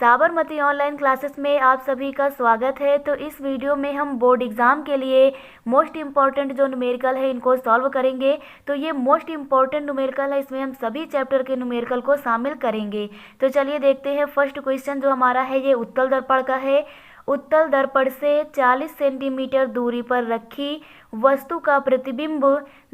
Sabarmati online classes में आप सभी का स्वागत है। तो इस वीडियो में हम बोर्ड एग्ज़ाम के लिए मोस्ट इम्पॉर्टेंट जो न्यूमेरिकल है इनको सॉल्व करेंगे। तो ये मोस्ट इम्पॉर्टेंट न्यूमेरिकल है, इसमें हम सभी चैप्टर के न्यूमेरिकल को शामिल करेंगे। तो चलिए देखते हैं। फर्स्ट क्वेश्चन जो हमारा है ये उत्तल दर्पण का है। उत्तल दर्पण से 40 सेंटीमीटर दूरी पर रखी वस्तु का प्रतिबिंब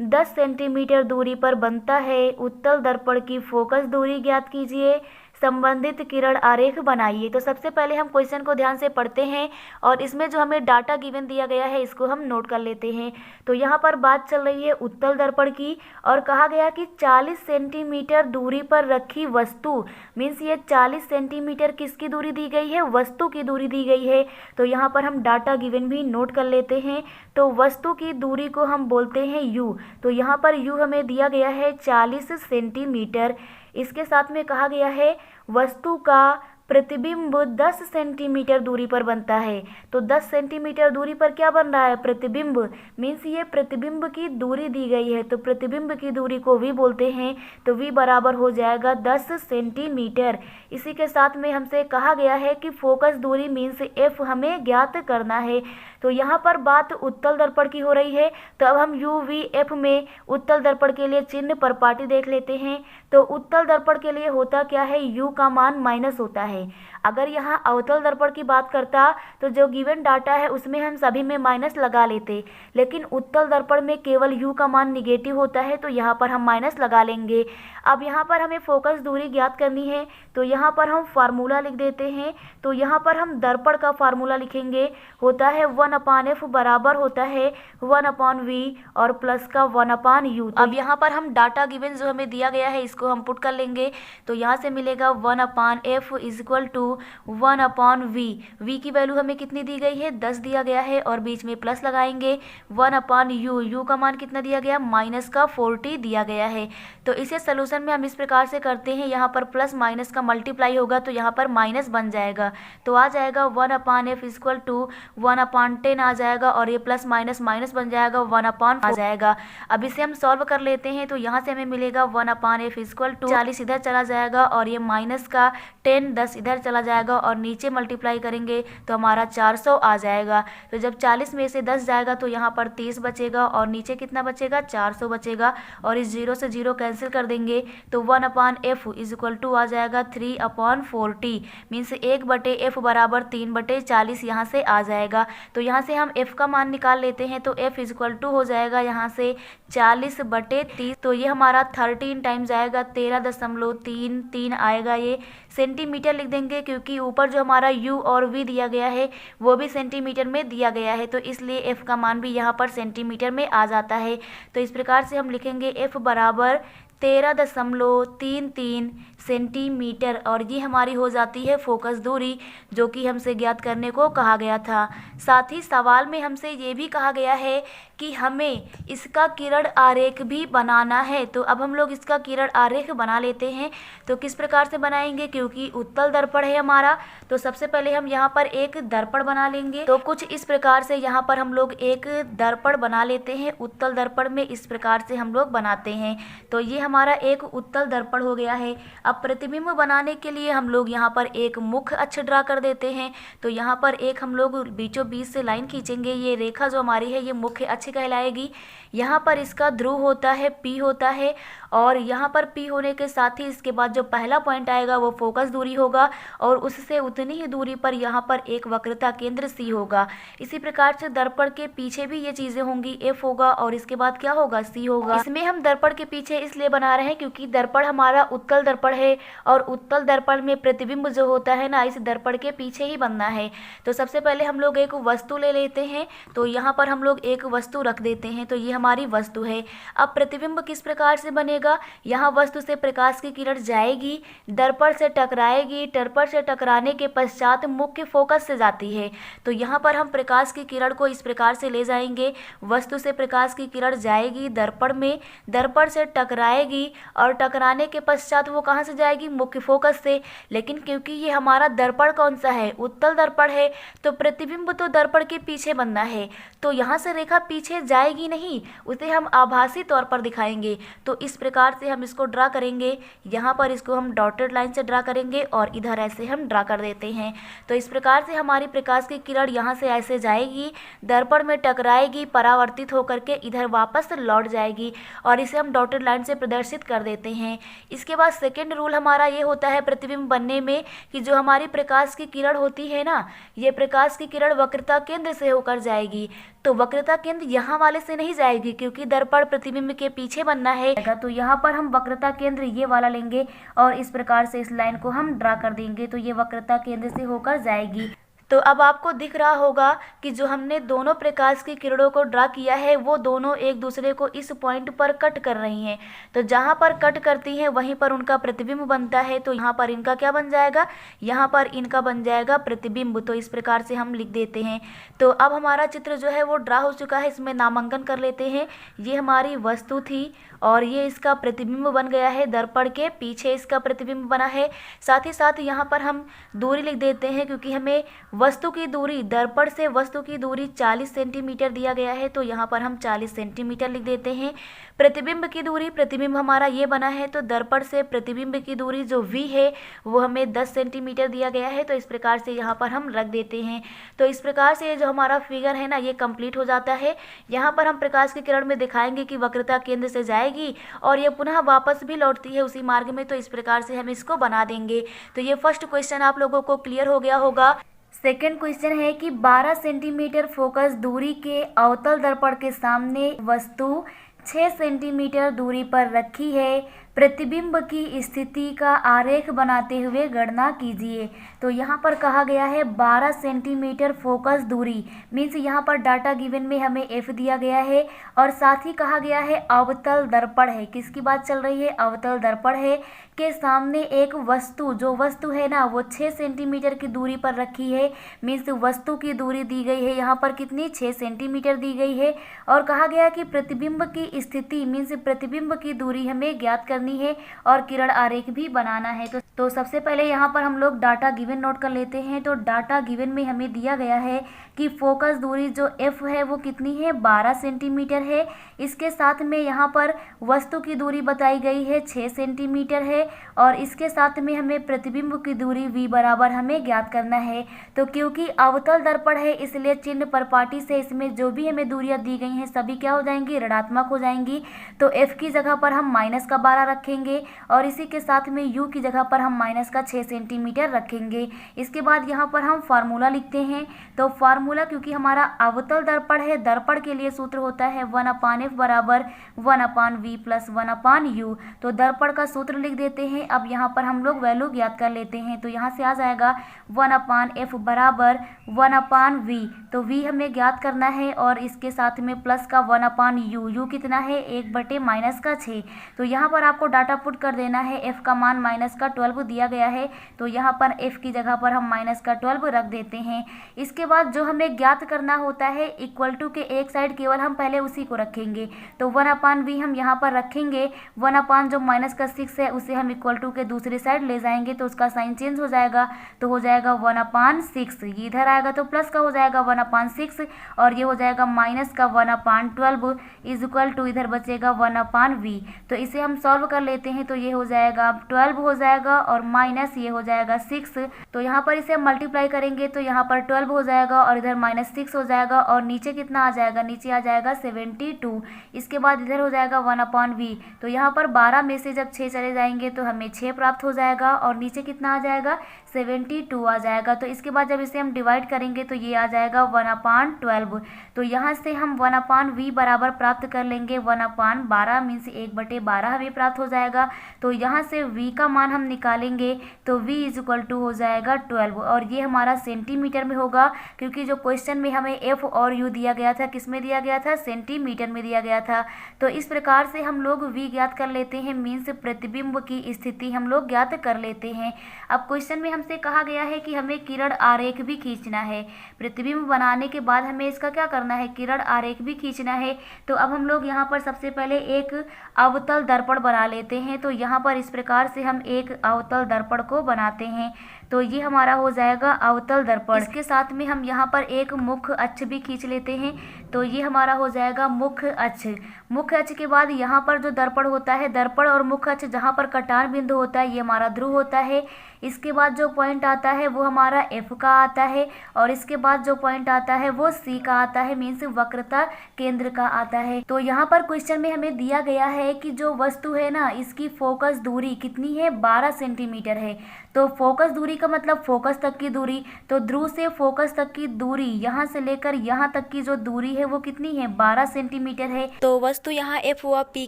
10 सेंटीमीटर दूरी पर बनता है। उत्तल दर्पण की फोकस दूरी ज्ञात कीजिए, संबंधित किरण आरेख बनाइए। तो सबसे पहले हम क्वेश्चन को ध्यान से पढ़ते हैं और इसमें जो हमें डाटा गिवन दिया गया है इसको हम नोट कर लेते हैं। तो यहाँ पर बात चल रही है उत्तल दर्पण की और कहा गया कि 40 सेंटीमीटर दूरी पर रखी वस्तु, मीन्स ये 40 सेंटीमीटर किसकी दूरी दी गई है? वस्तु की दूरी दी गई है। तो यहाँ पर हम डाटा गिवन भी नोट कर लेते हैं। तो वस्तु की दूरी को हम बोलते हैं u। तो यहाँ पर u हमें दिया गया है 40 सेंटीमीटर। इसके साथ में कहा गया है वस्तु का प्रतिबिंब 10 सेंटीमीटर दूरी पर बनता है। तो 10 सेंटीमीटर दूरी पर क्या बन रहा है? प्रतिबिंब। मीन्स ये प्रतिबिंब की दूरी दी गई है, तो प्रतिबिंब की दूरी को v बोलते हैं। तो v बराबर हो जाएगा 10 सेंटीमीटर। इसी के साथ में हमसे कहा गया है कि फोकस दूरी मीन्स f हमें ज्ञात करना है। तो यहाँ पर बात उत्तल दर्पण की हो रही है। तो अब हम u v f में उत्तल दर्पण के लिए चिन्ह परपाटी देख लेते हैं। तो उत्तल दर्पण के लिए होता क्या है? u का मान माइनस होता है। अगर यहाँ अवतल दर्पण की बात करता तो जो गिवन डाटा है उसमें हम सभी में माइनस लगा लेते, लेकिन उत्तल दर्पण में केवल u का मान निगेटिव होता है, तो यहाँ पर हम माइनस लगा लेंगे। अब यहाँ पर हमें फोकस दूरी ज्ञात करनी है, तो यहाँ पर हम फार्मूला लिख देते हैं। तो यहाँ पर हम दर्पण का फार्मूला लिखेंगे, होता है 1/f बराबर होता है 1/v और प्लस का 1/u। अब यहाँ पर हम डाटा गिवन जो हमें दिया गया है इसको हम पुट कर लेंगे। तो यहाँ से मिलेगा 1/f equal to 1/v। v की वैल्यू हमें कितनी दी गई है? 10 दिया गया है और बीच में प्लस लगाएंगे 1/u। u का मान कितना दिया गया? माइनस का 40 दिया गया है। तो इसे सोल्यूशन में हम इस प्रकार से करते हैं, यहाँ पर प्लस माइनस का मल्टीप्लाई होगा तो यहाँ पर माइनस बन जाएगा। तो आ जाएगा 1/f इक्वल टू 1/10 आ जाएगा और ये प्लस माइनस माइनस बन जाएगा 1/4 आ जाएगा। अब इसे हम सॉल्व कर लेते हैं। तो यहाँ से हमें मिलेगा 1/f इक्वल टू 40 इधर चला जाएगा और ये माइनस का 10 इधर चला जाएगा और नीचे मल्टीप्लाई करेंगे तो हमारा 400 आ जाएगा। तो जब 40 में से 10 जाएगा तो यहाँ पर 30 बचेगा और नीचे कितना बचेगा? 400 बचेगा और इस 0 से 0 कैंसिल कर देंगे तो 1/f इज इक्वल टू आ जाएगा 3/40। मीन्स 1/f बराबर 3/40 यहाँ से आ जाएगा। तो यहाँ से हम f का मान निकाल लेते हैं। तो f इज इक्वल टू हो जाएगा यहाँ से 40/30। तो ये हमारा 13 टाइम्स आएगा, 13.33 आएगा। ये सेंटीमीटर लिख देंगे क्योंकि ऊपर जो हमारा u और v दिया गया है वो भी सेंटीमीटर में दिया गया है, तो इसलिए f का मान भी यहाँ पर सेंटीमीटर में आ जाता है। तो इस प्रकार से हम लिखेंगे f बराबर 13.33 सेंटीमीटर और ये हमारी हो जाती है फोकस दूरी जो कि हमसे ज्ञात करने को कहा गया था। साथ ही सवाल में हमसे ये भी कहा गया है कि हमें इसका किरण आरेख भी बनाना है। तो अब हम लोग इसका किरण आरेख बना लेते हैं। तो किस प्रकार से बनाएंगे? क्योंकि उत्तल दर्पण है हमारा, तो सबसे पहले हम यहाँ पर एक दर्पण बना लेंगे। तो कुछ इस प्रकार से यहाँ पर हम लोग एक दर्पण बना लेते हैं। उत्तल दर्पण में इस प्रकार से हम लोग बनाते हैं। तो ये हमारा एक उत्तल दर्पण हो गया है। अब प्रतिबिंब बनाने के लिए हम लोग यहाँ पर एक मुख्य अक्ष ड्रा कर देते हैं। तो यहाँ पर एक हम लोग बीचों बीच से लाइन खींचेंगे। ये रेखा जो हमारी है ये मुख्य अक्ष कहलाएगी। यहाँ पर इसका ध्रुव होता है P होता है और यहाँ पर P होने के साथ ही इसके बाद जो पहला पॉइंट आएगा वो फोकस दूरी होगा और उससे उतनी ही दूरी पर यहाँ पर एक वक्रता केंद्र C होगा। इसी प्रकार से दर्पण के पीछे भी ये चीज़ें होंगी, F होगा और इसके बाद क्या होगा? C होगा। इसमें हम दर्पण के पीछे इसलिए बना रहे हैं क्योंकि दर्पण हमारा उत्तल दर्पण है और उत्तल दर्पण में प्रतिबिंब जो होता है ना, इस दर्पण के पीछे ही बनना है। तो सबसे पहले हम लोग एक वस्तु ले लेते हैं। तो यहाँ पर हम लोग एक वस्तु रख देते हैं। तो ये हमारी वस्तु है। अब प्रतिबिंब किस प्रकार से बनेगा? यहाँ वस्तु से प्रकाश की किरण जाएगी, दर्पण से टकराएगी, दर्पण से टकराने के पश्चात मुख्य फोकस से जाती है। तो यहाँ पर हम प्रकाश की किरण को इस प्रकार से ले जाएंगे। वस्तु से प्रकाश की किरण जाएगी दर्पण में, दर्पण से टकराएगी और टकराने के पश्चात वो कहाँ से जाएगी? मुख्य फोकस से। लेकिन क्योंकि ये हमारा दर्पण कौन सा है? उत्तल दर्पण है, तो प्रतिबिंब तो दर्पण के पीछे बनना है। तो यहाँ से रेखा पीछे जाएगी नहीं, उसे हम आभासी तौर पर दिखाएंगे। तो इस प्रकार से हम इसको ड्रा करेंगे, यहाँ पर इसको हम डॉटेड लाइन से ड्रा करेंगे और इधर ऐसे हम ड्रा कर देते हैं। तो इस प्रकार से हमारी प्रकाश की किरण यहाँ से ऐसे जाएगी, दर्पण में टकराएगी, परावर्तित होकर के इधर वापस लौट जाएगी और इसे हम डॉटेड लाइन से प्रदर्शित कर देते हैं। इसके बाद सेकेंड रूल हमारा ये होता है प्रतिबिंब बनने में कि जो हमारी प्रकाश की किरण होती है ना, ये प्रकाश की किरण वक्रता केंद्र से होकर जाएगी। तो वक्रता केंद्र यहाँ वाले से नहीं जाएगी क्योंकि दर्पण प्रतिबिंब के पीछे बनना है, तो यहाँ पर हम वक्रता केंद्र ये वाला लेंगे और इस प्रकार से इस लाइन को हम ड्रा कर देंगे। तो ये वक्रता केंद्र से होकर जाएगी। तो अब आपको दिख रहा होगा कि जो हमने दोनों प्रकाश की किरणों को ड्रा किया है वो दोनों एक दूसरे को इस पॉइंट पर कट कर रही हैं। तो जहाँ पर कट करती हैं वहीं पर उनका प्रतिबिंब बनता है। तो यहाँ पर इनका क्या बन जाएगा, यहाँ पर इनका बन जाएगा प्रतिबिंब। तो इस प्रकार से हम लिख देते हैं। तो अब हमारा चित्र जो है वो ड्रा हो चुका है, इसमें नामांकन कर लेते हैं। ये हमारी वस्तु थी और ये इसका प्रतिबिंब बन गया है, दर्पण के पीछे इसका प्रतिबिंब बना है। साथ ही साथ यहाँ पर हम दूरी लिख देते हैं क्योंकि हमें वस्तु की दूरी, दर्पण से वस्तु की दूरी 40 सेंटीमीटर दिया गया है। तो यहाँ पर हम 40 सेंटीमीटर लिख देते हैं। प्रतिबिंब की दूरी, प्रतिबिंब हमारा ये बना है, तो दर्पण से प्रतिबिंब की दूरी जो v है वो हमें 10 सेंटीमीटर दिया गया है। तो इस प्रकार से यहाँ पर हम रख देते हैं। तो इस प्रकार से जो हमारा फिगर है ना ये कंप्लीट हो जाता है। यहाँ पर हम प्रकाश की किरण में दिखाएंगे कि वक्रता केंद्र से जाएगी और ये पुनः वापस भी लौटती है उसी मार्ग में। तो इस प्रकार से हम इसको बना देंगे। तो ये फर्स्ट क्वेश्चन आप लोगों को क्लियर हो गया होगा। सेकेंड क्वेश्चन है कि 12 सेंटीमीटर फोकस दूरी के अवतल दर्पण के सामने वस्तु 6 सेंटीमीटर दूरी पर रखी है। प्रतिबिंब की स्थिति का आरेख बनाते हुए गणना कीजिए। तो यहाँ पर कहा गया है 12 सेंटीमीटर फोकस दूरी, मीन्स यहाँ पर डाटा गिवन में हमें f दिया गया है और साथ ही कहा गया है अवतल दर्पण है। किसकी बात चल रही है, अवतल दर्पण है के सामने एक वस्तु, जो वस्तु है ना वो 6 सेंटीमीटर की दूरी पर रखी है। मीन्स वस्तु की दूरी दी गई है यहाँ पर कितनी, 6 सेंटीमीटर दी गई है। और कहा गया कि प्रतिबिंब की स्थिति मीन्स प्रतिबिंब की दूरी हमें ज्ञात करनी है और किरण आरेख भी बनाना है। तो सबसे पहले यहाँ पर हम लोग डाटा गिवन नोट कर लेते हैं। तो डाटा गिवन में हमें दिया गया है कि फोकस दूरी जो f है वो कितनी है, 12 सेंटीमीटर है। इसके साथ में यहाँ पर वस्तु की दूरी बताई गई है 6 सेंटीमीटर है और इसके साथ में हमें प्रतिबिंब की दूरी v बराबर हमें ज्ञात करना है। तो क्योंकि अवतल दर्पण है इसलिए चिन्ह परपाटी से इसमें जो भी हमें दूरियां दी गई हैं सभी क्या हो जाएंगी, ऋणात्मक हो जाएंगी। तो f की जगह पर हम माइनस का 12 रखेंगे और इसी के साथ में u की जगह पर हम माइनस का 6 सेंटीमीटर रखेंगे। इसके बाद यहाँ पर हम फार्मूला लिखते हैं। तो फार्मूला, क्योंकि हमारा अवतल दर्पण है, दर्पण के लिए सूत्र होता है 1/f बराबर 1/v प्लस 1/u। तो दर्पण का सूत्र लिख देते हैं। अब यहाँ पर हम लोग वैल्यू ज्ञात कर लेते हैं। तो यहाँ से आ जाएगा 1/f बराबर 1/v। तो v हमें ज्ञात करना है और इसके साथ में प्लस का 1/u। u कितना है, 1/-6। तो यहाँ पर आपको डाटा पुट कर देना है। f का मान -12 दिया गया है तो यहाँ पर f की जगह पर हम -12 रख देते हैं। इसके बाद जो हमें ज्ञात करना होता है इक्वल टू के एक साइड केवल हम पहले उसी को रखेंगे। तो 1/v हम यहाँ पर रखेंगे। 1/ जो -6 है उसे हम इक्वल टू के दूसरी साइड ले जाएंगे तो उसका साइन चेंज हो जाएगा। तो हो जाएगा 1/6, ये इधर आएगा तो प्लस का हो जाएगा 1/6 और ये हो जाएगा माइनस का 1/12 इज इक्वल टू इधर बचेगा 1/v। तो इसे हम सॉल्व कर लेते हैं। तो ये हो जाएगा 12 हो जाएगा और माइनस ये हो जाएगा 6। तो यहाँ पर इसे मल्टीप्लाई करेंगे तो यहाँ पर 12 हो जाएगा और इधर -6 हो जाएगा और नीचे कितना आ जाएगा, नीचे आ जाएगा 72। इसके बाद इधर हो जाएगा 1/v। तो यहाँ पर 12 में से जब 6 चले जाएंगे तो हमें 6 प्राप्त हो जाएगा और नीचे कितना आ जाएगा, 72 आ जाएगा। तो इसके बाद जब इसे हम डिवाइड करेंगे तो ये आ जाएगा 1/12। तो यहाँ से हम 1/v बराबर प्राप्त कर लेंगे 1/12 मीन्स 1/12 हमें प्राप्त हो जाएगा। तो यहाँ से v का मान हम निकालेंगे तो v इज इक्वल टू हो जाएगा 12 और ये हमारा सेंटीमीटर में होगा क्योंकि जो क्वेश्चन में हमें f और u दिया गया था किस में दिया गया था, सेंटीमीटर में दिया गया था। तो इस प्रकार से हम लोग v ज्ञात कर लेते हैं, मीन्स प्रतिबिंब की स्थिति हम लोग ज्ञात कर लेते हैं। अब क्वेश्चन में हमसे कहा गया है कि हमें किरण आरेख भी खींचना है। प्रतिबिंब बनाने के बाद हमें इसका क्या करना है, किरण आरेख भी खींचना है। तो अब हम लोग यहाँ पर सबसे पहले एक अवतल दर्पण बना लेते हैं। तो यहाँ पर इस प्रकार से हम एक अवतल दर्पण को बनाते हैं। तो ये हमारा हो जाएगा अवतल दर्पण। इसके साथ में हम यहाँ पर एक मुख्य अक्ष भी खींच लेते हैं, तो ये हमारा हो जाएगा मुख्य अक्ष। मुख्य अक्ष के बाद यहाँ पर जो दर्पण होता है, दर्पण और मुख्य अक्ष जहाँ पर कटान बिंदु होता है, ये हमारा ध्रुव होता है। इसके बाद जो पॉइंट आता है वो हमारा F का आता है, और इसके बाद जो पॉइंट आता है वो C का आता है, मीन्स वक्रता केंद्र का आता है। तो यहाँ पर क्वेश्चन में हमें दिया गया है कि जो वस्तु है ना, इसकी फोकस दूरी कितनी है, 12 सेंटीमीटर है। तो फोकस दूरी का मतलब फोकस तक की दूरी, तो ध्रुव से फोकस तक की दूरी, यहाँ से लेकर यहाँ तक की जो दूरी है वो कितनी है, 12 सेंटीमीटर है। तो वस्तु यहाँ F व P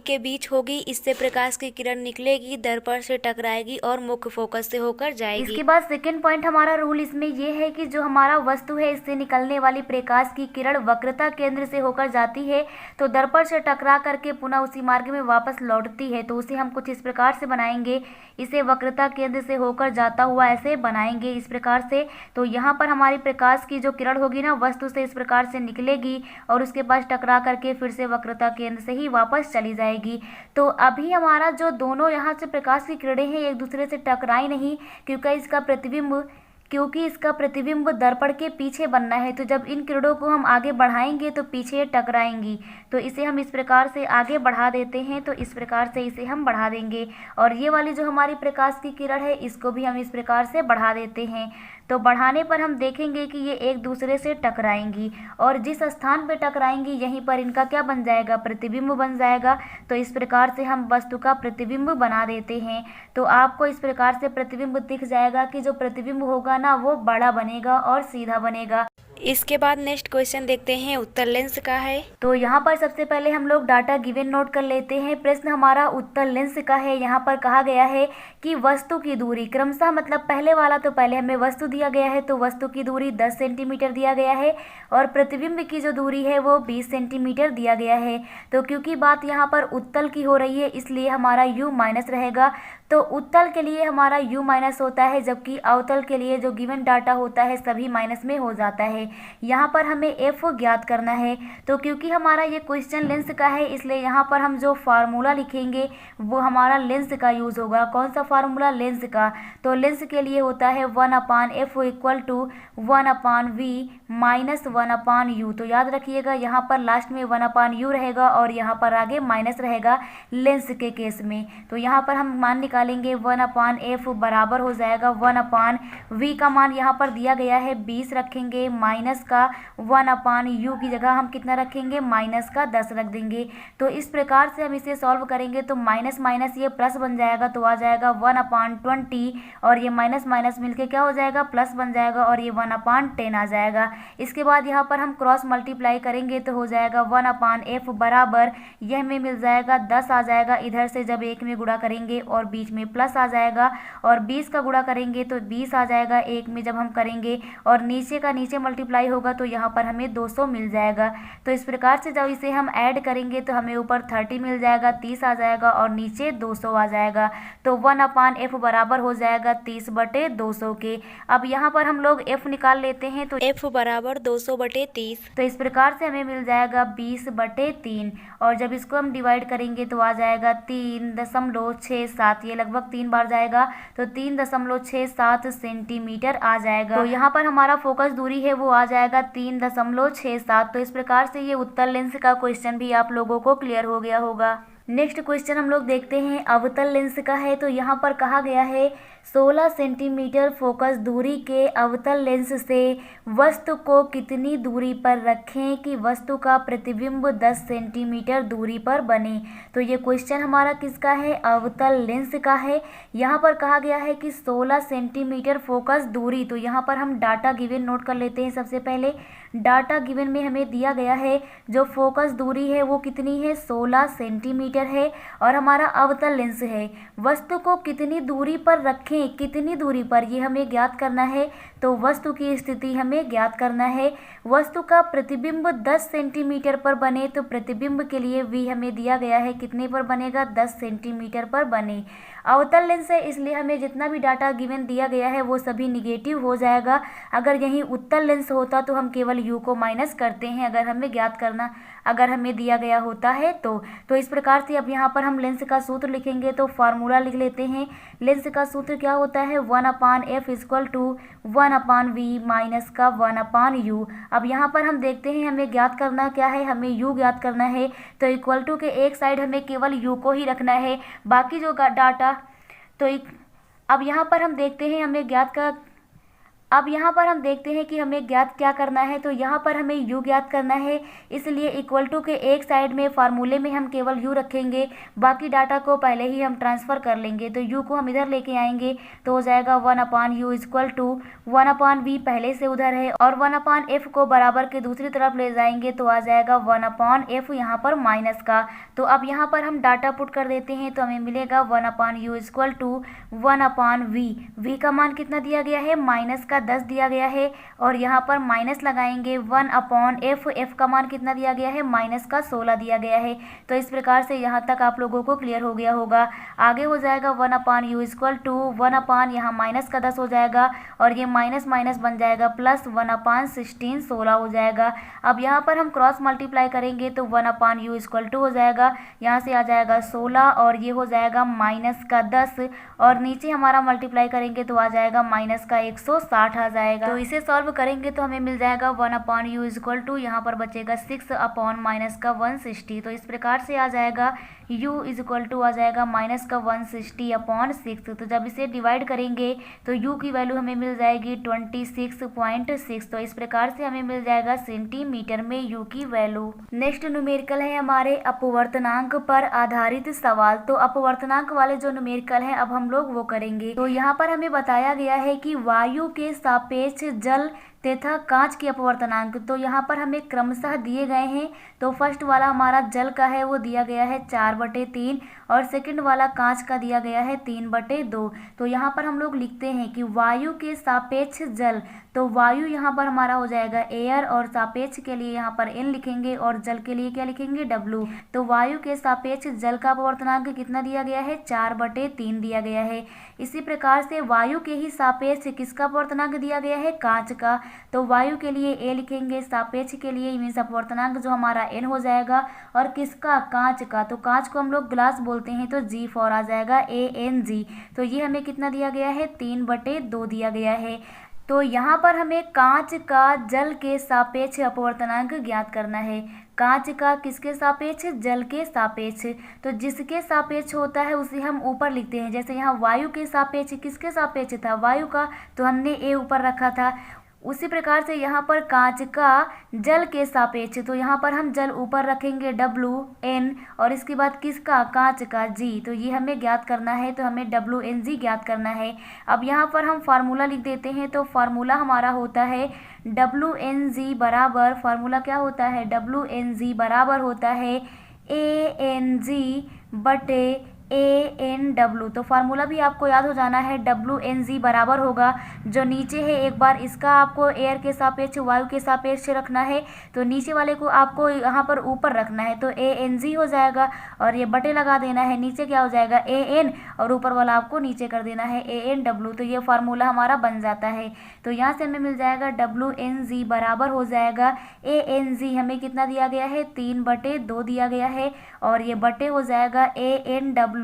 के बीच होगी, इससे प्रकाश की किरण निकलेगी, दर्पण से टकराएगी और मुख्य फोकस से होकर जाएगी। इसके बाद सेकंड पॉइंट हमारा रूल इसमें ये है कि जो हमारा वस्तु है, इससे निकलने वाली प्रकाश की किरण वक्रता केंद्र से होकर जाती है, तो दर्पण से टकरा करके पुनः उसी मार्ग में वापस लौटती है। तो उसे हम कुछ इस प्रकार से बनाएंगे, इसे वक्रता केंद्र से होकर जाता हुआ ऐसे बनाएंगे इस प्रकार से। तो यहाँ पर हमारी प्रकाश की जो किरण होगी ना, वस्तु से इस प्रकार से निकलेगी और उसके पास टकरा करके फिर से वक्रता केंद्र से ही वापस चली जाएगी। तो अभी हमारा जो दोनों यहाँ से प्रकाश की किरणें हैं, एक दूसरे से टकराई नहीं, क्योंकि इसका प्रतिबिंब दर्पण के पीछे बनना है। तो जब इन किरणों को हम आगे बढ़ाएंगे तो पीछे टकराएंगी, तो इसे हम इस प्रकार से आगे बढ़ा देते हैं। तो इस प्रकार से इसे हम बढ़ा देंगे, और ये वाली जो हमारी प्रकाश की किरण है, इसको भी हम इस प्रकार से बढ़ा देते हैं। तो बढ़ाने पर हम देखेंगे कि ये एक दूसरे से टकराएंगी, और जिस स्थान पर टकराएंगी यहीं पर इनका क्या बन जाएगा, प्रतिबिंब बन जाएगा। तो इस प्रकार से हम वस्तु का प्रतिबिंब बना देते हैं। तो आपको इस प्रकार से प्रतिबिंब दिख जाएगा कि जो प्रतिबिंब होगा ना, वो बड़ा बनेगा और सीधा बनेगा। इसके बाद नेक्स्ट क्वेश्चन देखते हैं, उत्तल लेंस का है। तो यहाँ पर सबसे पहले हम लोग डाटा गिवन नोट कर लेते हैं। प्रश्न हमारा उत्तल लेंस का है। यहाँ पर कहा गया है कि वस्तु की दूरी क्रमशः, मतलब पहले वाला तो पहले हमें वस्तु दिया गया है, तो वस्तु की दूरी 10 सेंटीमीटर दिया गया है, और प्रतिबिंब की जो दूरी है वो 20 सेंटीमीटर दिया गया है। तो क्योंकि बात यहाँ पर उत्तल की हो रही है, इसलिए हमारा U माइनस रहेगा। तो उत्तल के लिए हमारा U माइनस होता है, जबकि अवतल के लिए जो गिवन डाटा होता है सभी माइनस में हो जाता है। यहाँ पर हमें F ज्ञात करना है। तो क्योंकि हमारा ये क्वेश्चन लेंस का है, इसलिए यहाँ पर हम जो फार्मूला लिखेंगे वो हमारा लेंस का यूज़ होगा। कौन सा फार्मूला, लेंस का। तो लेंस के लिए होता है 1/f equal to 1/v minus 1/u। तो याद रखिएगा, यहाँ पर लास्ट में 1/u रहेगा और यहाँ पर आगे माइनस रहेगा लेंस के केस में। तो यहाँ पर हम मान निकालेंगे 1/f बराबर हो जाएगा 1/v का मान यहाँ पर दिया गया है 20 रखेंगे, माइनस का 1/u की जगह हम कितना रखेंगे, माइनस का 10 रख देंगे। तो इस प्रकार से हम इसे सॉल्व करेंगे तो माइनस माइनस ये प्लस बन जाएगा, तो आ जाएगा 1/20, और ये माइनस माइनस मिलके क्या हो जाएगा, प्लस बन जाएगा, और ये 1/10 आ जाएगा। इसके बाद यहाँ पर हम क्रॉस मल्टीप्लाई करेंगे तो हो जाएगा 1/f बराबर, यह हमें मिल जाएगा 10 आ जाएगा इधर से जब एक में गुणा करेंगे, और बीच में प्लस आ जाएगा, और 20 का गुणा करेंगे तो 20 आ जाएगा एक में जब हम करेंगे, और नीचे का नीचे मल्टीप्लाई होगा तो यहाँ पर हमें 200 मिल जाएगा। तो इस प्रकार से जब इसे हम ऐड करेंगे तो हमें ऊपर 30 मिल जाएगा, 30 आ जाएगा, और नीचे 200 आ जाएगा। तो 1/f बराबर हो जाएगा 30/200 के। अब यहाँ पर हम लोग f निकाल लेते हैं, तो f बराबर 200/30। तो इस प्रकार से हमें मिल जाएगा 20/3, और जब इसको हम डिवाइड करेंगे तो आ जाएगा 3.67, ये लगभग 3 बार जाएगा, तो 3.67 सेंटीमीटर आ जाएगा। तो यहाँ पर हमारा फोकस दूरी है वो आ जाएगा 3.67। तो इस प्रकार से ये उत्तल लेंस का क्वेश्चन भी आप लोगों को क्लियर हो गया होगा। नेक्स्ट क्वेश्चन हम लोग देखते हैं, अवतल लेंस का है। तो यहाँ पर कहा गया है 16 सेंटीमीटर फोकस दूरी के अवतल लेंस से वस्तु को कितनी दूरी पर रखें कि वस्तु का प्रतिबिंब 10 सेंटीमीटर दूरी पर बने। तो ये क्वेश्चन हमारा किसका है, अवतल लेंस का है। यहाँ पर कहा गया है कि 16 सेंटीमीटर फोकस दूरी। तो यहाँ पर हम डाटा गिवन नोट कर लेते हैं। सबसे पहले डाटा गिवन में हमें दिया गया है जो फोकस दूरी है वो कितनी है, 16 सेंटीमीटर है, और हमारा अवतल लेंस है। वस्तु को कितनी दूरी पर रखें, कितनी दूरी पर, ये हमें ज्ञात करना है। तो वस्तु की स्थिति हमें ज्ञात करना है। वस्तु का प्रतिबिंब 10 सेंटीमीटर पर बने, तो प्रतिबिंब के लिए v हमें दिया गया है कितने पर बनेगा, 10 सेंटीमीटर पर बने। अवतल लेंस है इसलिए हमें जितना भी डाटा गिवन दिया गया है वो सभी निगेटिव हो जाएगा। अगर यहीं उत्तल लेंस होता तो हम केवल u को माइनस करते हैं अगर हमें दिया गया होता है तो इस प्रकार से अब यहाँ पर हम लेंस का सूत्र लिखेंगे तो फार्मूला लिख लेते हैं। लेंस का सूत्र क्या होता है 1/f equal to 1/v minus का 1/u। अब यहाँ पर हम देखते हैं हमें ज्ञात करना क्या है, हमें u ज्ञात करना है। तो इक्वल टू के एक साइड हमें केवल u को ही रखना है, बाकी जो डाटा अब यहाँ पर हम देखते हैं कि हमें ज्ञात क्या करना है। तो यहाँ पर हमें u ज्ञात करना है, इसलिए इक्वल टू के एक साइड में फार्मूले में हम केवल u रखेंगे, बाकी डाटा को पहले ही हम ट्रांसफ़र कर लेंगे। तो u को हम इधर लेके आएंगे तो हो जाएगा 1/u इक्वल टू 1/v पहले से उधर है और 1/f को बराबर के दूसरी तरफ ले जाएंगे तो आ जाएगा 1/f यहाँ पर माइनस का। तो अब यहाँ पर हम डाटा पुट कर देते हैं तो हमें मिलेगा 1/u equal to 1/v। v का मान कितना दिया गया है, माइनस का 10 दिया गया है और यहाँ पर माइनस लगाएंगे 1/f। f का मान कितना दिया गया है, माइनस का 16 दिया गया है। तो इस प्रकार से यहाँ तक आप लोगों को क्लियर हो गया होगा। आगे हो जाएगा 1/u इक्वल टू 1/ यहाँ माइनस का 10 हो जाएगा और ये माइनस माइनस बन जाएगा प्लस 1/16 16 हो जाएगा। अब यहाँ पर हम क्रॉस मल्टीप्लाई करेंगे तो 1/u इक्वल टू हो जाएगा, यहाँ से आ जाएगा 16 और ये हो जाएगा माइनस का 10 और नीचे हमारा मल्टीप्लाई करेंगे तो आ जाएगा माइनस का 160 आ जाएगा। तो इसे सॉल्व करेंगे तो हमें मिल जाएगा 1/u इक्वल टू यहाँ पर बचेगा 6/ माइनस का 160। तो इस प्रकार से आ जाएगा u इक्वल टू आ जाएगा माइनस का 160/6। तो जब इसे डिवाइड करेंगे तो u की वैल्यू हमें मिल जाएगी 26.6। तो इस प्रकार से हमें मिल जाएगा सेंटीमीटर में u की वैल्यू। नेक्स्ट न्यूमेरिकल है हमारे अपवर्तनांक पर आधारित सवाल। तो अपवर्तनांक वाले जो न्यूमेरिकल हैं अब हम लोग वो करेंगे। तो यहाँ पर हमें बताया गया है कि वायु के सापेक्ष जल तथा कांच के अपवर्तनांक तो यहाँ पर हमें क्रमशः दिए गए हैं। तो फर्स्ट वाला हमारा जल का है वो दिया गया है 4/3 और सेकंड वाला कांच का दिया गया है 3/2। तो यहाँ पर हम लोग लिखते हैं कि वायु के सापेक्ष जल, तो वायु यहाँ पर हमारा हो जाएगा एयर और सापेक्ष के लिए यहाँ पर n लिखेंगे और जल के लिए क्या लिखेंगे w। तो वायु के सापेक्ष जल का अपवर्तनांक कितना दिया गया है, 4/3 दिया गया है। इसी प्रकार से वायु के ही सापेक्ष किसका अपवर्तनांक दिया गया है, कांच का। तो वायु के लिए a लिखेंगे, सापेक्ष के लिए मीन्स अपवर्तनांक जो हमारा n हो जाएगा और किसका, कांच का। तो कांच को हम लोग ग्लास बोलते हैं तो g फॉर आ जाएगा ANG। तो ये हमें कितना दिया गया है, 3/2 दिया गया है। तो यहाँ पर हमें कांच का जल के सापेक्ष अपवर्तनांक ज्ञात करना है। कांच का किसके सापेक्ष, जल के सापेक्ष। तो जिसके सापेक्ष होता है उसे हम ऊपर लिखते हैं। जैसे यहाँ वायु के सापेक्ष किसके सापेक्ष था, वायु का, तो हमने a ऊपर रखा था। उसी प्रकार से यहाँ पर कांच का जल के सापेक्ष, तो यहाँ पर हम जल ऊपर रखेंगे WN और इसके बाद किसका, कांच का G। तो ये हमें ज्ञात करना है, तो हमें WNG ज्ञात करना है। अब यहाँ पर हम फार्मूला लिख देते हैं। तो फार्मूला हमारा होता है WNG बराबर, फार्मूला क्या होता है, WNG बराबर होता है ANG बटे ANW। तो फार्मूला भी आपको याद हो जाना है, WNG बराबर होगा, जो नीचे है एक बार इसका आपको एयर के सापेक्ष वायु के सापेक्ष रखना है, तो नीचे वाले को आपको यहाँ पर ऊपर रखना है। तो ANG हो जाएगा और ये बटे लगा देना है, नीचे क्या हो जाएगा AN और ऊपर वाला आपको नीचे कर देना है ANW। तो ये फार्मूला हमारा बन जाता है। तो यहाँ से हमें मिल जाएगा WNG बराबर हो जाएगा ANG, हमें कितना दिया गया है, 3/2 दिया गया है और ये बटे हो जाएगा ANW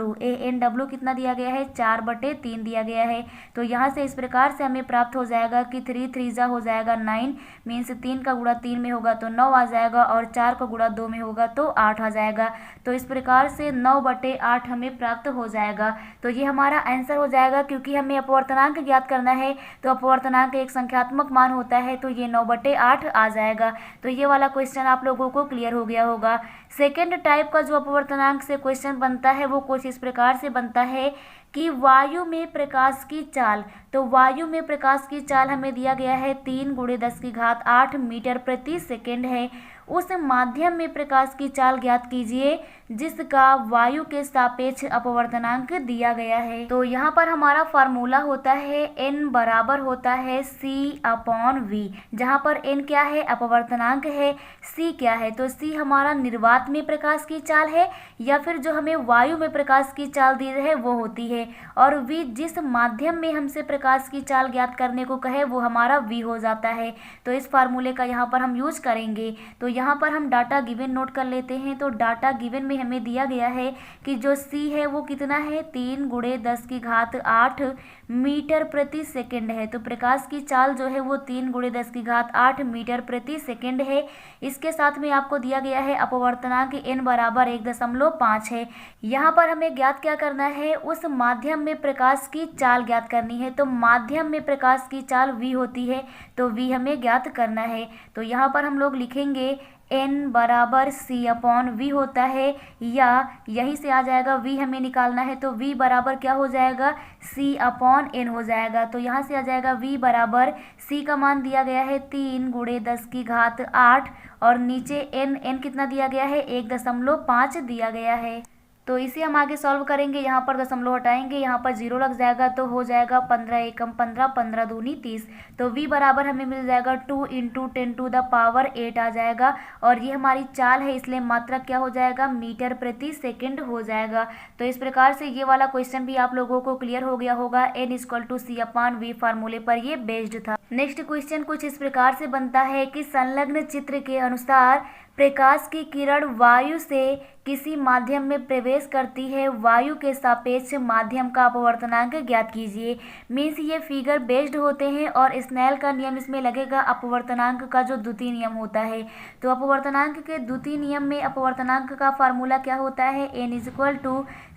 कितना दिया गया है, 4/3 दिया गया है। तो यहाँ से इस प्रकार से हमें प्राप्त हो जाएगा कि 3 3 हो जाएगा 9, मीन्स 3 का गुणा 3 में होगा तो 9 आ जाएगा और 4 का गुणा 2 में होगा तो 8 आ जाएगा। तो इस प्रकार से 9/8 हमें प्राप्त हो जाएगा। तो ये हमारा आंसर हो जाएगा, क्योंकि हमें अपवर्तनांक ज्ञात करना है। तो अपवर्तनांक एक संख्यात्मक मान होता है, तो ये 9/8 आ जाएगा। तो ये वाला क्वेश्चन आप लोगों को क्लियर हो गया होगा। सेकेंड टाइप का जो अपवर्तनांक से क्वेश्चन बनता है वो कुछ इस प्रकार से बनता है कि वायु में प्रकाश की चाल, तो वायु में प्रकाश की चाल हमें दिया गया है 3 × 10⁸ मीटर प्रति सेकेंड है। उस माध्यम में प्रकाश की चाल ज्ञात कीजिए जिसका वायु के सापेक्ष अपवर्तनांक दिया गया है। तो यहाँ पर हमारा फार्मूला होता है n बराबर होता है c/v, जहाँ पर n क्या है, अपवर्तनांक है, c क्या है, तो c हमारा निर्वात में प्रकाश की चाल है या फिर जो हमें वायु में प्रकाश की चाल दी है वो होती है, और v जिस माध्यम में हमसे प्रकाश की चाल ज्ञात करने को कहे वो हमारा v हो जाता है। तो इस फार्मूले का यहाँ पर हम यूज करेंगे। तो यहाँ पर हम डाटा गिवन नोट कर लेते हैं। तो डाटा गिवन में हमें दिया गया है कि जो c है वो कितना है, 3 × 10⁸ मीटर प्रति सेकेंड है। तो प्रकाश की चाल जो है वो 3 × 10⁸ मीटर प्रति सेकेंड है। इसके साथ में आपको दिया गया है अपवर्तनांक n बराबर 1.5 है। यहाँ पर हमें ज्ञात क्या करना है, उस माध्यम में प्रकाश की चाल ज्ञात करनी है। तो माध्यम में प्रकाश की चाल v होती है, तो v हमें ज्ञात करना है। तो यहाँ पर हम लोग लिखेंगे n बराबर c/v होता है, या यहीं से आ जाएगा v हमें निकालना है, तो v बराबर क्या हो जाएगा, c/n हो जाएगा। तो यहाँ से आ जाएगा v बराबर c का मान दिया गया है 3 × 10⁸ और नीचे n कितना दिया गया है, 1.5 दिया गया है। तो इसे हम आगे सॉल्व करेंगे। यहाँ पर दशमलव हटाएंगे, यहाँ पर 0 लग जाएगा, तो हो जाएगा 15 एकम 15, 15 दूनी 30। तो v बराबर हमें मिल जाएगा 2 × 10⁸ आ जाएगा, और ये हमारी चाल है इसलिए मात्रक क्या हो जाएगा, मीटर प्रति सेकंड हो जाएगा। तो इस प्रकार से ये वाला क्वेश्चन भी आप लोगों को क्लियर हो गया होगा। n = c/v फार्मूले पर ये बेस्ड था। नेक्स्ट क्वेश्चन कुछ इस प्रकार से बनता है कि संलग्न चित्र के अनुसार प्रकाश की किरण वायु से किसी माध्यम में प्रवेश करती है, वायु के सापेक्ष माध्यम का अपवर्तनांक ज्ञात कीजिए। मीन्स ये फिगर बेस्ड होते हैं और स्नेल का नियम इसमें लगेगा अपवर्तनांक का जो द्वितीय नियम होता है। तो अपवर्तनांक के द्वितीय नियम में अपवर्तनांक का फार्मूला क्या होता है, n =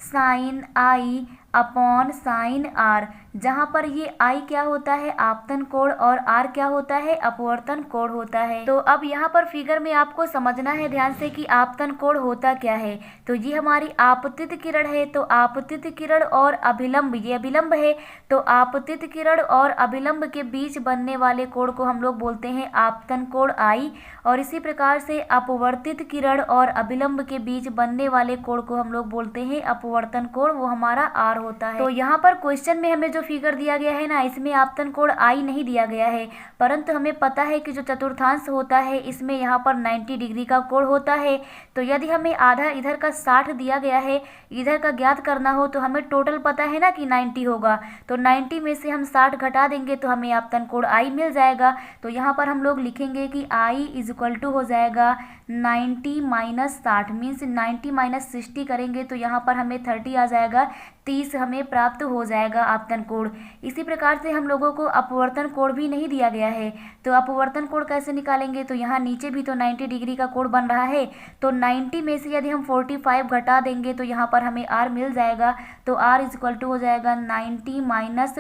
sin I/sin r, जहाँ पर ये I क्या होता है, आपतन कोण, और R क्या होता है, अपवर्तन कोण होता है। तो अब यहाँ पर फिगर में आपको समझना है ध्यान से कि आपतन कोण होता क्या है। तो ये हमारी आपतित किरण है, तो आपतित किरण और अभिलंब, ये अभिलंब है, तो आपतित किरण और अभिलंब के बीच बनने वाले कोण को हम लोग बोलते हैं आपतन कोण I, और इसी प्रकार से अपवर्तित किरण और अभिलंब के बीच बनने वाले कोण को हम लोग बोलते हैं अपवर्तन कोण, वो हमारा R होता है। तो यहाँ पर क्वेश्चन में हमें जो फिगर दिया गया है ना, इसमें आपतन कोण I नहीं दिया गया है, परंतु हमें पता है कि जो चतुर्थांश होता है इसमें यहाँ पर 90 डिग्री का कोण होता है। तो यदि हमें आधा इधर का 60 दिया गया है, इधर का ज्ञात करना हो, तो हमें टोटल पता है ना कि 90 होगा, तो 90 में से हम 60 घटा देंगे तो हमें आपतन कोण I मिल जाएगा। तो यहाँ पर हम लोग लिखेंगे कि I = हो जाएगा 90 - 60, मीन्स 90 - 60 करेंगे तो यहाँ पर हमें 30 आ जाएगा, 30 हमें प्राप्त हो जाएगा आपतन कोण। इसी प्रकार से हम लोगों को अपवर्तन कोण भी नहीं दिया गया है, तो अपवर्तन कोण कैसे निकालेंगे, तो यहाँ नीचे भी तो 90 डिग्री का कोण बन रहा है, तो 90 में से यदि हम 45 घटा देंगे तो यहाँ पर हमें R मिल जाएगा। तो R = हो जाएगा 90 -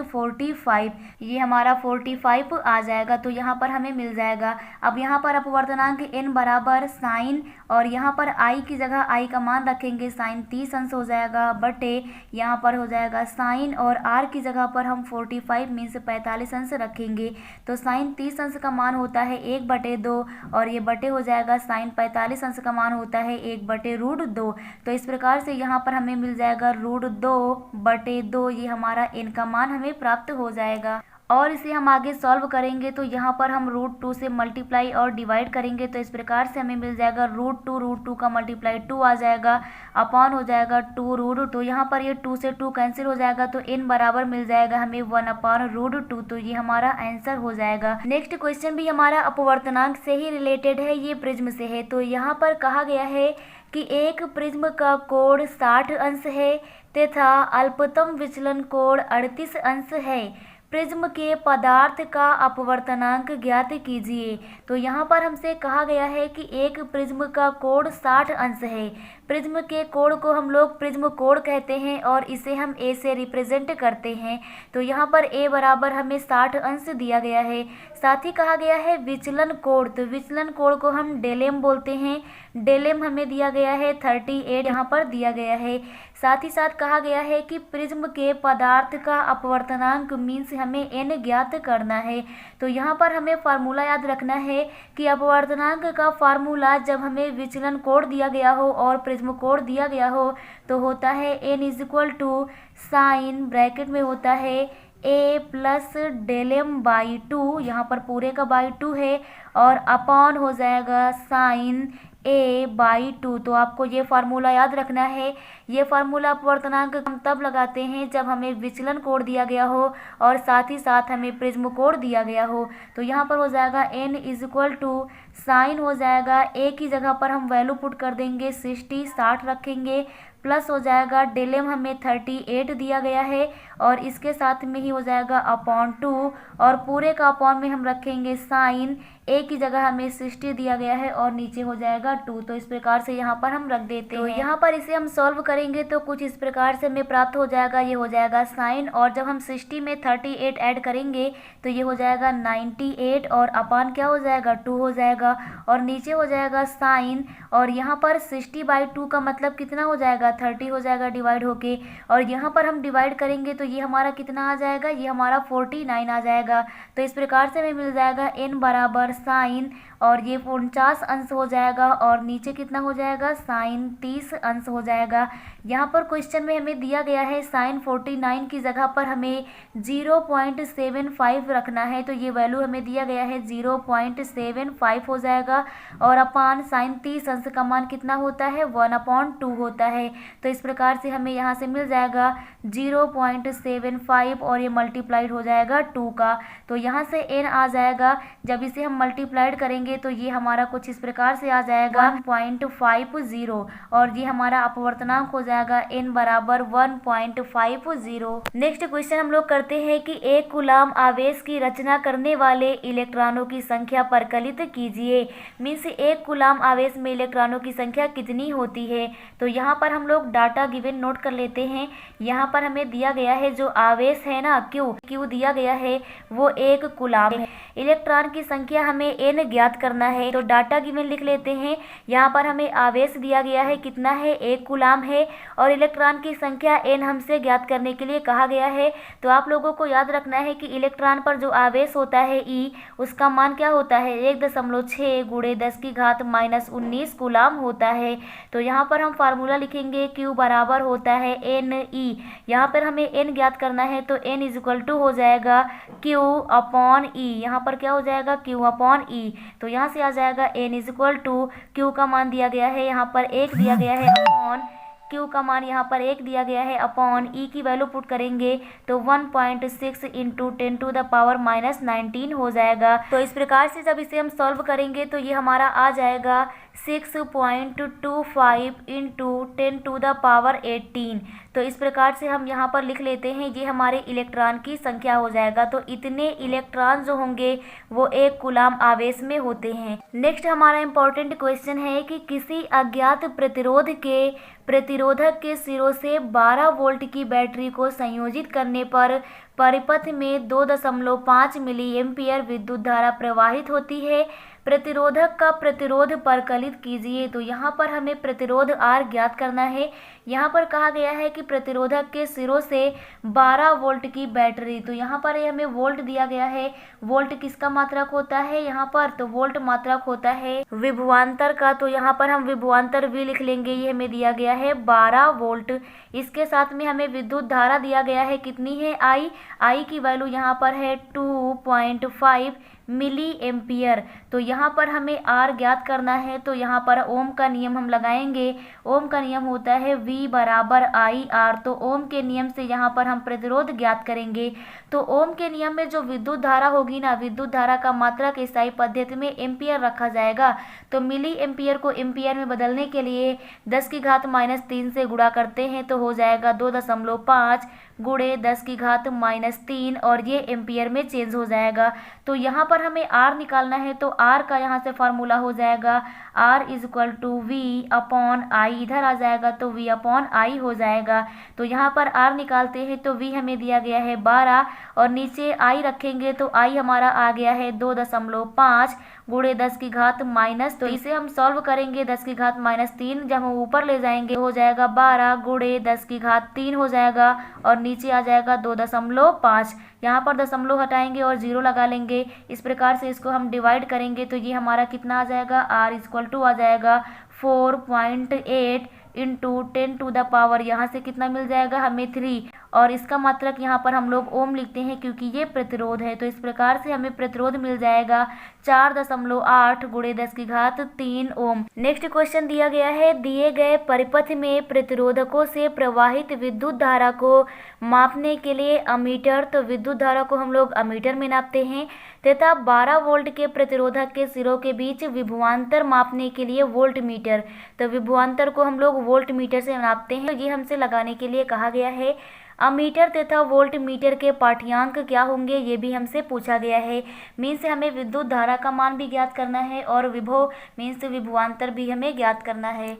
45, ये हमारा 45 आ जाएगा, तो यहाँ पर हमें मिल जाएगा। अब यहाँ पर अपवर्तनांक n बराबर साइन, और यहाँ पर I की जगह I का मान रखेंगे, साइन 30 अंश हो जाएगा, बटे यहाँ पर हो जाएगा साइन, और R की जगह पर हम 45 मीन्स 45 अंश रखेंगे। तो साइन 30 अंश का मान होता है 1/2, और ये बटे हो जाएगा साइन 45 अंश का मान होता है 1/√2। तो इस प्रकार से यहाँ पर हमें मिल जाएगा √2/2, ये हमारा n का मान हमें प्राप्त हो जाएगा। और इसे हम आगे सॉल्व करेंगे तो यहाँ पर हम √2 से मल्टीप्लाई और डिवाइड करेंगे, तो इस प्रकार से हमें मिल जाएगा √2 का मल्टीप्लाई 2 आ जाएगा, अपॉन हो जाएगा 2√2। यहाँ पर ये 2 से 2 कैंसिल हो जाएगा, तो n बराबर मिल जाएगा हमें 1/√2। तो ये हमारा आंसर हो जाएगा। नेक्स्ट क्वेश्चन भी हमारा अपवर्तनांक से ही रिलेटेड है, ये प्रिज्म से है। तो यहाँ पर कहा गया है कि एक प्रिज्म का कोण 60 अंश है तथा अल्पतम विचलन कोण 38 अंश है। प्रिज्म के पदार्थ का अपवर्तनांक ज्ञात कीजिए। तो यहाँ पर हमसे कहा गया है कि एक प्रिज्म का कोण 60 अंश है। प्रिज्म के कोण को हम लोग प्रिज्म कोण कहते हैं और इसे हम a से रिप्रेजेंट करते हैं। तो यहाँ पर a बराबर हमें 60 अंश दिया गया है। साथ ही कहा गया है विचलन कोण, तो विचलन कोण को हम डेलेम बोलते हैं। डेलेम हमें दिया गया है 38, यहाँ पर दिया गया है। साथ ही साथ कहा गया है कि प्रिज्म के पदार्थ का अपवर्तनांक मीन्स हमें n ज्ञात करना है। तो यहाँ पर हमें फार्मूला याद रखना है कि अपवर्तनांक का फार्मूला जब हमें विचलन कोण दिया गया हो और प्रिज्म कोण दिया गया हो तो होता है n equal to sine bracket में होता है a plus del m by two, यहाँ पर पूरे का बाई टू है, और अपॉन हो जाएगा साइन a बाई टू। तो आपको ये फार्मूला याद रखना है। ये फार्मूला अपवर्तनांक हम तब लगाते हैं जब हमें विचलन कोण दिया गया हो और साथ ही साथ हमें प्रिज्म कोण दिया गया हो। तो यहाँ पर हो जाएगा n इक्वल टू साइन हो जाएगा a की जगह पर हम वैल्यू पुट कर देंगे 60 रखेंगे, प्लस हो जाएगा डेल एम हमें 38 दिया गया है और इसके साथ में ही हो जाएगा अपॉन 2 और पूरे का अपॉन में हम रखेंगे साइन a की जगह हमें 60 दिया गया है और नीचे हो जाएगा 2। तो इस प्रकार से यहाँ पर हम रख देते हैं। यहाँ पर इसे हम सॉल्व करेंगे तो कुछ इस प्रकार से हमें प्राप्त हो जाएगा। ये हो जाएगा साइन और जब हम 60 में 38 ऐड करेंगे तो ये हो जाएगा 98 और अपॉन क्या हो जाएगा 2 हो जाएगा और नीचे हो जाएगा साइन और यहाँ पर 60/2 का मतलब कितना हो जाएगा 30 हो जाएगा डिवाइड होके, और यहाँ पर हम डिवाइड करेंगे तो ये हमारा कितना आ जाएगा, ये हमारा 49 आ जाएगा। तो इस प्रकार से हमें मिल जाएगा n बराबर साइन और ये 49 अंश हो जाएगा और नीचे कितना हो जाएगा साइन 30 अंश हो जाएगा। यहाँ पर क्वेश्चन में हमें दिया गया है साइन 49 की जगह पर हमें 0.75 रखना है, तो ये वैल्यू हमें दिया गया है 0.75 हो जाएगा और अपान साइन 30 अंश का मान कितना होता है 1/2 होता है। तो इस प्रकार से हमें यहाँ से मिल जाएगा 0.75 और ये मल्टीप्लाइड हो जाएगा 2 का, तो यहाँ से n आ जाएगा। जब इसे हम मल्टीप्लाइड करेंगे तो ये हमारा कुछ इस प्रकार से आ जाएगा 1.50 और ये हमारा अपवर्तनांक हो जाएगा n बराबर 1.50। नेक्स्ट क्वेश्चन हम लोग करते हैं कि एक कूलाम आवेश की रचना करने वाले इलेक्ट्रॉनों की संख्या परिकलित कीजिए। मीन्स एक कूलाम आवेश में इलेक्ट्रॉनों की संख्या कितनी होती है। तो यहाँ पर हम लोग डाटा गिवन नोट कर लेते हैं। यहाँ पर हमें दिया गया है जो आवेश है ना Q दिया गया है वो एक कूलाम है। इलेक्ट्रॉन की संख्या हमें n ज्ञात करना है, तो डाटा गिवन लिख लेते हैं। यहाँ पर हमें आवेश दिया गया है कितना है, एक कूलाम है और इलेक्ट्रॉन की संख्या n हमसे ज्ञात करने के लिए कहा गया है। तो आप लोगों को याद रखना है कि इलेक्ट्रॉन पर जो आवेश होता है E उसका मान क्या होता है 1.6 गुणे 10⁻⁻19 कूलाम होता है। तो यहाँ पर हम फार्मूला लिखेंगे Q बराबर होता है NE। यहाँ पर हमें n ज्ञात करना है तो n इक्वल टू हो जाएगा Q/E। यहाँ पर क्या हो जाएगा Q/E। तो यहाँ से आ जाएगा n इक्वल टू Q का मान दिया गया है यहाँ पर 1 दिया गया है अपॉन Q का मान यहाँ पर 1 दिया गया है अपॉन E की वैल्यू पुट करेंगे तो 1.6 इंटू 10⁻⁻19 हो जाएगा। तो इस प्रकार से जब इसे हम सॉल्व करेंगे तो ये हमारा आ जाएगा 6.25 इंटू 10⁻18। तो इस प्रकार से हम यहाँ पर लिख लेते हैं ये हमारे इलेक्ट्रॉन की संख्या हो जाएगा। तो इतने इलेक्ट्रॉन जो होंगे वो एक कूलाम आवेश में होते हैं। नेक्स्ट हमारा इम्पोर्टेंट क्वेश्चन है कि किसी अज्ञात प्रतिरोधक के सिरों से 12 वोल्ट की बैटरी को संयोजित करने पर परिपथ में 2.5 मिली एम्पीयर विद्युत धारा प्रवाहित होती है। प्रतिरोधक का प्रतिरोध परिकलित कीजिए। तो यहाँ पर हमें प्रतिरोध R ज्ञात करना है। यहाँ पर कहा गया है कि प्रतिरोधक के सिरों से 12 वोल्ट की बैटरी, तो यहाँ पर हमें वोल्ट दिया गया है। वोल्ट किसका मात्रक होता है यहाँ पर, तो वोल्ट मात्रक होता है विभवांतर का। तो यहाँ पर हम विभवांतर V लिख लेंगे। ये हमें दिया गया है 12 वोल्ट। इसके साथ में हमें विद्युत धारा दिया गया है कितनी है I की वैल्यू यहाँ पर है 2.5 मिली एम्पियर। तो यहाँ पर हमें R ज्ञात करना है। तो यहाँ पर ओम का नियम हम लगाएंगे। ओम का नियम होता है V बराबर IR। तो ओम के नियम से यहाँ पर हम प्रतिरोध ज्ञात करेंगे। तो ओम के नियम में जो विद्युत धारा होगी ना, विद्युत धारा का मात्रक ईसाई पद्धति में एम्पियर रखा जाएगा। तो मिली एम्पियर को एम्पियर में बदलने के लिए 10⁻³ से गुणा करते हैं तो हो जाएगा 2.5 गुणे 10 की घात -3 और ये एम्पियर में चेंज हो जाएगा। तो यहाँ पर हमें R निकालना है, तो R का यहाँ से फार्मूला हो जाएगा R is equal to V upon I, इधर आ जाएगा तो V अपॉन आई हो जाएगा। तो यहाँ पर R निकालते हैं तो V हमें दिया गया है 12 और नीचे I रखेंगे तो I हमारा आ गया है 2.5 गुणे 10 की घात माइनस, तो इसे हम सॉल्व करेंगे 10 की घात -3, जब हम ऊपर ले जाएंगे हो जाएगा 12 गुणे 10 की घात 3 हो जाएगा और नीचे आ जाएगा 2.5। यहाँ पर दशमलव हटाएंगे और 0 लगा लेंगे। इस प्रकार से इसको हम डिवाइड करेंगे तो ये हमारा कितना आ जाएगा, R इक्वल टू आ जाएगा 4.8 इंटू 10 टू द पावर, यहाँ से कितना मिल जाएगा हमें 3 और इसका मात्रक यहाँ पर हम लोग ओम लिखते हैं क्योंकि ये प्रतिरोध है। तो इस प्रकार से हमें प्रतिरोध मिल जाएगा 4.8 गुणे 10 की घात 3 ओम। नेक्स्ट क्वेश्चन दिया गया है, दिए गए परिपथ में प्रतिरोधकों से प्रवाहित विद्युत धारा को मापने के लिए अमीटर, तो विद्युत धारा को हम लोग अमीटर में नापते हैं, तथा 12 वोल्ट के प्रतिरोधक के सिरों के बीच विभवांतर मापने के लिए वोल्ट मीटर, तो विभवांतर को हम लोग वोल्ट मीटर से नापते हैं। ये हमसे लगाने के लिए कहा गया है। अमीटर तथा वोल्ट मीटर के पाठ्यांक क्या होंगे ये भी हमसे पूछा गया है। मीन्स हमें विद्युत धारा का मान भी ज्ञात करना है और विभव मीन्स विभवांतर भी हमें ज्ञात करना है।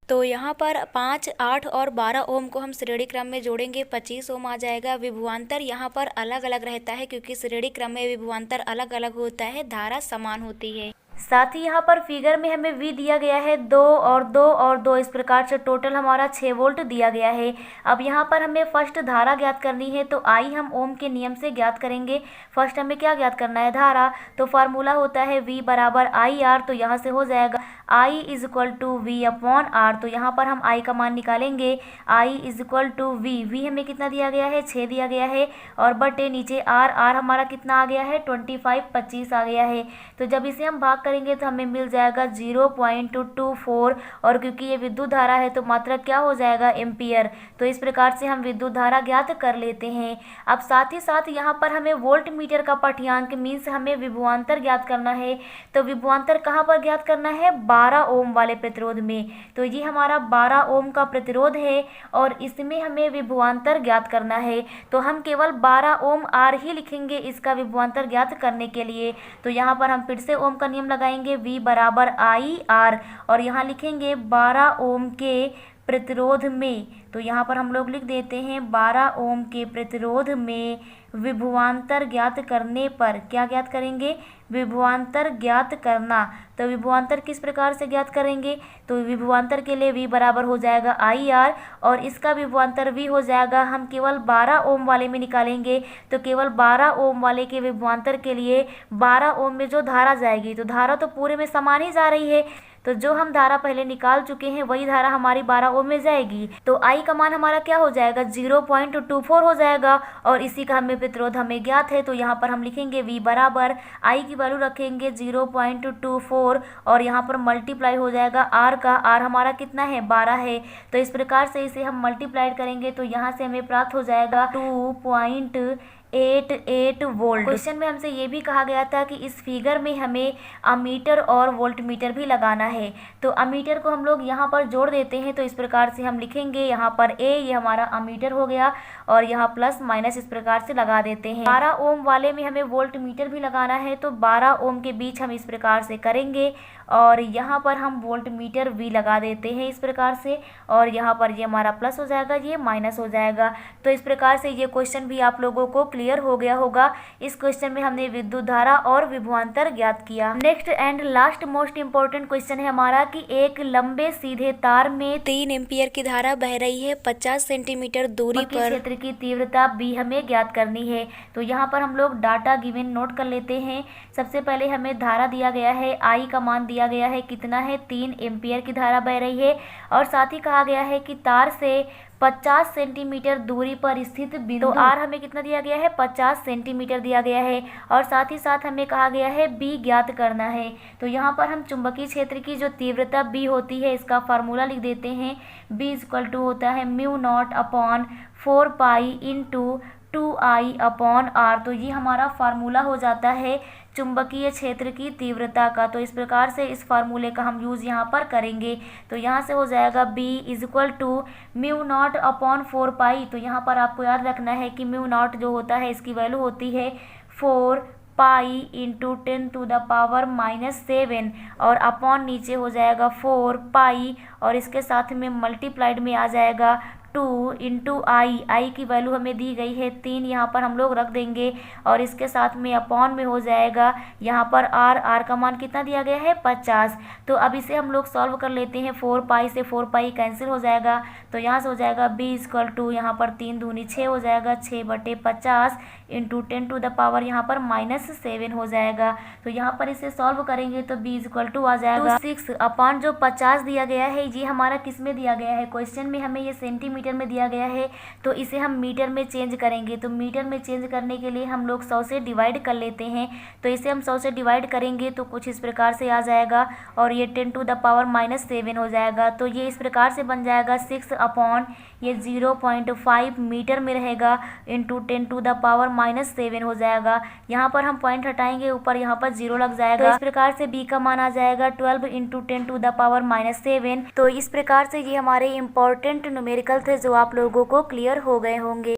तो यहाँ पर 5, 8 और 12 ओम को हम श्रेणी क्रम में जोड़ेंगे, 25 ओम आ जाएगा। विभवांतर यहाँ पर अलग अलग रहता है क्योंकि श्रेणी क्रम में विभवांतर अलग अलग होता है, धारा समान होती है। साथ ही यहाँ पर फिगर में हमें V दिया गया है 2 और 2 और 2, इस प्रकार से टोटल हमारा 6 वोल्ट दिया गया है। अब यहाँ पर हमें फर्स्ट धारा ज्ञात करनी है, तो I हम ओम के नियम से ज्ञात करेंगे। फर्स्ट हमें क्या ज्ञात करना है, धारा, तो फार्मूला होता है V बराबर IR, तो यहाँ से हो जाएगा I is equal to V upon R, तो यहाँ पर हम I का मान निकालेंगे, I is equal to V हमें कितना दिया गया है, 6 दिया गया है और बटे नीचे R हमारा कितना आ गया है 25 आ गया है। तो जब इसे हम भाग करेंगे तो हमें मिल जाएगा 0.24 और क्योंकि ये विद्युत धारा है तो मात्रक क्या हो जाएगा, एम्पियर। तो इस प्रकार से हम विद्युत धारा ज्ञात कर लेते हैं। अब साथ ही साथ यहाँ पर हमें वोल्ट मीटर का पाठ्यांक मीन्स हमें विभवांतर ज्ञात करना है। तो विभवांतर कहाँ पर ज्ञात करना है, 12 ओम वाले प्रतिरोध में। तो ये हमारा 12 ओम का प्रतिरोध है और इसमें हमें विभवांतर ज्ञात करना है। तो हम केवल 12 ओम R ही लिखेंगे इसका विभवांतर ज्ञात करने के लिए। तो यहाँ पर हम फिर से ओम का नियम लगाएंगे, V बराबर IR और यहाँ लिखेंगे 12 ओम के प्रतिरोध में, तो यहाँ पर हम लोग लिख देते हैं 12 ओम के प्रतिरोध में विभवांतर ज्ञात करने पर क्या ज्ञात करेंगे, विभवांतर ज्ञात करना। तो विभवांतर किस प्रकार से ज्ञात करेंगे, तो विभवांतर के लिए V बराबर हो जाएगा IR और इसका विभवांतर V हो जाएगा, हम केवल 12 ओम वाले में निकालेंगे। तो केवल 12 ओम वाले के विभवांतर के लिए 12 ओम में जो धारा जाएगी, तो धारा तो पूरे में समान ही जा रही है, तो जो हम धारा पहले निकाल चुके हैं वही धारा हमारी 12 ओम में जाएगी। तो I का मान हमारा क्या हो जाएगा, 0.24 हो जाएगा और इसी का हमें प्रतिरोध हमें ज्ञात है। तो यहाँ पर हम लिखेंगे V बराबर I की वैल्यू रखेंगे 0.24 और यहाँ पर मल्टीप्लाई हो जाएगा R का, R हमारा कितना है 12 है। तो इस प्रकार से इसे हम मल्टीप्लाइड करेंगे तो यहाँ से हमें प्राप्त हो जाएगा 2.88 वोल्ट। क्वेश्चन में हमसे ये भी कहा गया था कि इस फिगर में हमें अमीटर और वोल्ट मीटर भी लगाना है। तो अमीटर को हम लोग यहाँ पर जोड़ देते हैं, तो इस प्रकार से हम लिखेंगे यहाँ पर A, ये हमारा अमीटर हो गया और यहाँ प्लस माइनस इस प्रकार से लगा देते हैं। 12 ओम वाले में हमें वोल्ट मीटर भी लगाना है, तो 12 ओम के बीच हम इस प्रकार से करेंगे और यहाँ पर हम वोल्ट मीटर V लगा देते हैं इस प्रकार से और यहाँ पर ये हमारा प्लस हो जाएगा, ये माइनस हो जाएगा। तो इस प्रकार से ये क्वेश्चन भी आप लोगों को क्लियर हो गया होगा। इस क्वेश्चन में हमने विद्युत धारा और विभवांतर ज्ञात किया। Next and last most important question है हमारा कि एक लंबे सीधे तार में 3 एम्पियर की धारा बह रही है 50 सेंटीमीटर दूरी पर, क्षेत्र की तीव्रता B हमें ज्ञात करनी है। तो यहाँ पर हम लोग डाटा गिवन नोट कर लेते हैं। सबसे पहले हमें धारा दिया गया है, I का मान दिया गया है, कितना है 3 एम्पियर की धारा बह रही है और साथ ही कहा गया है कि तार से 50 सेंटीमीटर दूरी पर स्थित बिंदु, तो R हमें कितना दिया गया है 50 सेंटीमीटर दिया गया है और साथ ही साथ हमें कहा गया है B ज्ञात करना है। तो यहाँ पर हम चुंबकीय क्षेत्र की जो तीव्रता B होती है इसका फार्मूला लिख देते हैं। B इक्वल टू होता है mu naught upon 4 pi into 2I/r। तो ये हमारा फार्मूला हो जाता है चुंबकीय क्षेत्र की तीव्रता का। तो इस प्रकार से इस फार्मूले का हम यूज़ यहाँ पर करेंगे। तो यहाँ से हो जाएगा B इज़ टू μ0/4 पाई। तो यहाँ पर आपको याद रखना है कि μ0 जो होता है इसकी वैल्यू होती है 4 पाई इंटू 10⁻⁻7 और अपॉन नीचे हो जाएगा 4 पाई और इसके साथ में मल्टीप्लाइड में आ जाएगा 2 इंटू आई की वैल्यू हमें दी गई है 3, यहाँ पर हम लोग रख देंगे और इसके साथ में अपॉन में हो जाएगा यहाँ पर आर का मान कितना दिया गया है 50। तो अब इसे हम लोग सॉल्व कर लेते हैं। 4 पाई से 4 पाई कैंसिल हो जाएगा। तो यहाँ से हो जाएगा B इक्वल टू यहाँ पर 3 दूनी 6 हो जाएगा 6/50 इंटू 10⁻, यहाँ पर -7 हो जाएगा। तो यहाँ पर इसे सॉल्व करेंगे तो B इक्वल टू आ जाएगा 6 अपॉन जो 50 दिया गया है ये हमारा किस में दिया गया है, क्वेश्चन में हमें ये सेंटीमीटर में दिया गया है। तो इसे हम मीटर में चेंज करेंगे। तो मीटर में चेंज करने के लिए हम लोग 100 से डिवाइड कर लेते हैं। तो इसे हम 100 से डिवाइड करेंगे तो कुछ इस प्रकार से आ जाएगा और ये 10⁻⁻7 हो जाएगा। तो ये इस प्रकार से बन जाएगा 6 अपॉन ये 0.5 मीटर में रहेगा इंटू 10⁻⁻7 हो जाएगा। यहाँ पर हम पॉइंट हटाएंगे, ऊपर यहाँ पर 0 लग जाएगा। तो इस प्रकार से B का मान आ जाएगा 12 इंटू 10⁻⁻7। तो इस प्रकार से ये हमारे इम्पोर्टेंट न्यूमेरिकल थे जो आप लोगों को क्लियर हो गए होंगे।